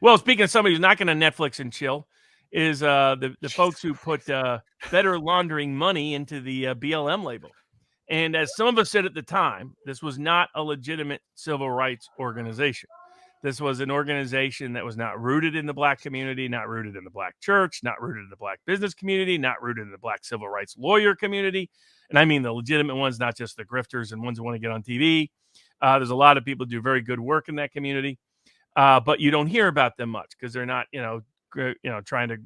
Well, speaking of somebody who's not going to Netflix and chill, is the folks who put better laundering money into the BLM label. And as some of us said at the time, this was not a legitimate civil rights organization. This was an organization that was not rooted in the Black community, not rooted in the Black church, not rooted in the Black business community, not rooted in the Black civil rights lawyer community. And I mean the legitimate ones, not just the grifters and ones who want to get on TV. There's a lot of people who do very good work in that community, but you don't hear about them much because they're not, trying to,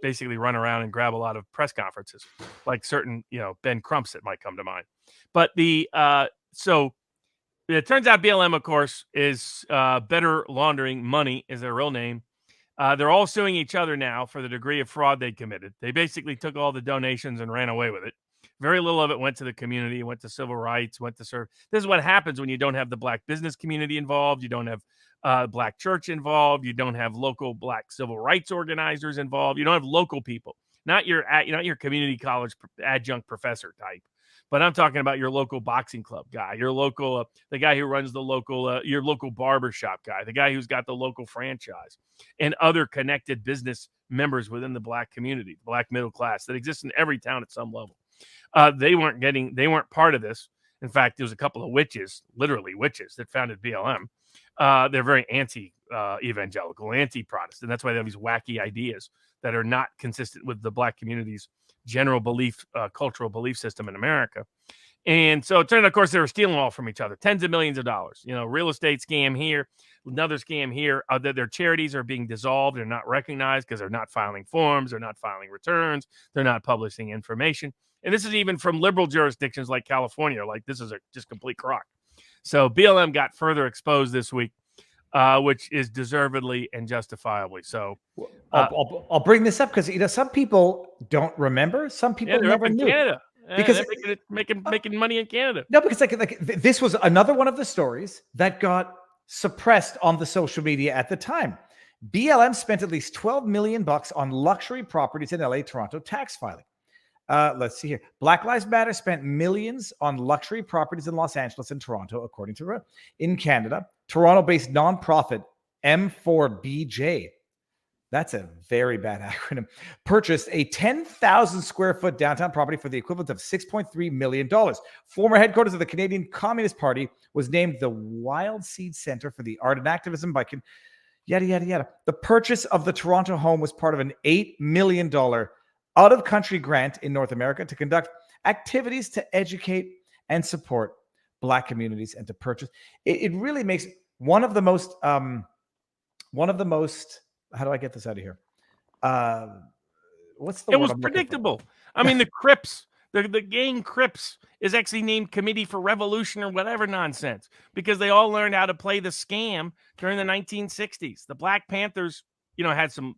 basically run around and grab a lot of press conferences, like certain, Ben Crumps that might come to mind. But so it turns out BLM, of course, is Better Laundering Money is their real name. They're all suing each other now for the degree of fraud they committed. They basically took all the donations and ran away with it. Very little of it went to the community, went to civil rights, went to serve. This is what happens when you don't have the Black business community involved. You don't have Black church involved. You don't have local Black civil rights organizers involved. You don't have local people, not your community college adjunct professor type. But I'm talking about your local boxing club guy, your local, the guy who runs the local, your local barbershop guy, the guy who's got the local franchise, and other connected business members within the Black community, the Black middle class that exists in every town at some level. They weren't part of this. In fact, there was a couple of witches, literally witches, that founded BLM. They're very anti-evangelical, anti-Protestant. That's why they have these wacky ideas that are not consistent with the Black community's general belief, cultural belief system in America. And so it turned out, of course, they were stealing all from each other, tens of millions of dollars. Real estate scam here, another scam here. Their charities are being dissolved. They're not recognized because they're not filing forms. They're not filing returns. They're not publishing information. And this is even from liberal jurisdictions like California. Like, this is just complete crock. So BLM got further exposed this week, which is deservedly and justifiably so. I'll bring this up because some people don't remember. Some people never knew. Canada. Because they're making money in Canada. No, because like this was another one of the stories that got suppressed on the social media at the time. BLM spent at least $12 million on luxury properties in LA, Toronto tax filing. Let's see here. Black Lives Matter spent millions on luxury properties in Los Angeles and Toronto, according to in Canada. Toronto-based nonprofit M4BJ, that's a very bad acronym, purchased a 10,000 square foot downtown property for the equivalent of $6.3 million. Former headquarters of the Canadian Communist Party was named the Wild Seed Center for the Art and Activism by yada, yada, yada. The purchase of the Toronto home was part of an $8 million out-of-country grant in North America to conduct activities to educate and support Black communities and to purchase. It really makes one of the most, how do I get this out of here? What's the word? It was predictable. I mean, the Crips, the gang Crips is actually named Committee for Revolution or whatever nonsense because they all learned how to play the scam during the 1960s. The Black Panthers, had some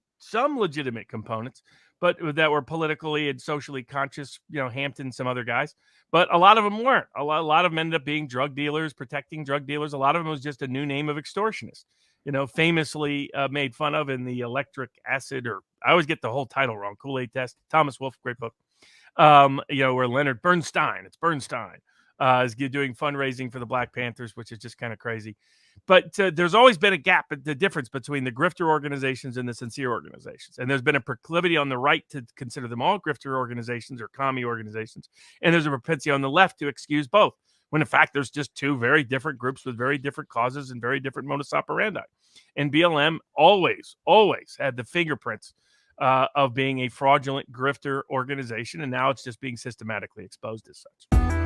legitimate components, but that were politically and socially conscious, Hampton, some other guys. But a lot of them weren't. A lot of them ended up being drug dealers, protecting drug dealers. A lot of them was just a new name of extortionist, famously made fun of in the Electric Acid, or I always get the whole title wrong, Kool-Aid Test. Thomas Wolfe, great book. Where Leonard Bernstein is doing fundraising for the Black Panthers, which is just kind of crazy. But there's always been a gap, the difference between the grifter organizations and the sincere organizations. And there's been a proclivity on the right to consider them all grifter organizations or commie organizations. And there's a propensity on the left to excuse both, when in fact there's just two very different groups with very different causes and very different modus operandi. And BLM always had the fingerprints of being a fraudulent grifter organization, and now it's just being systematically exposed as such.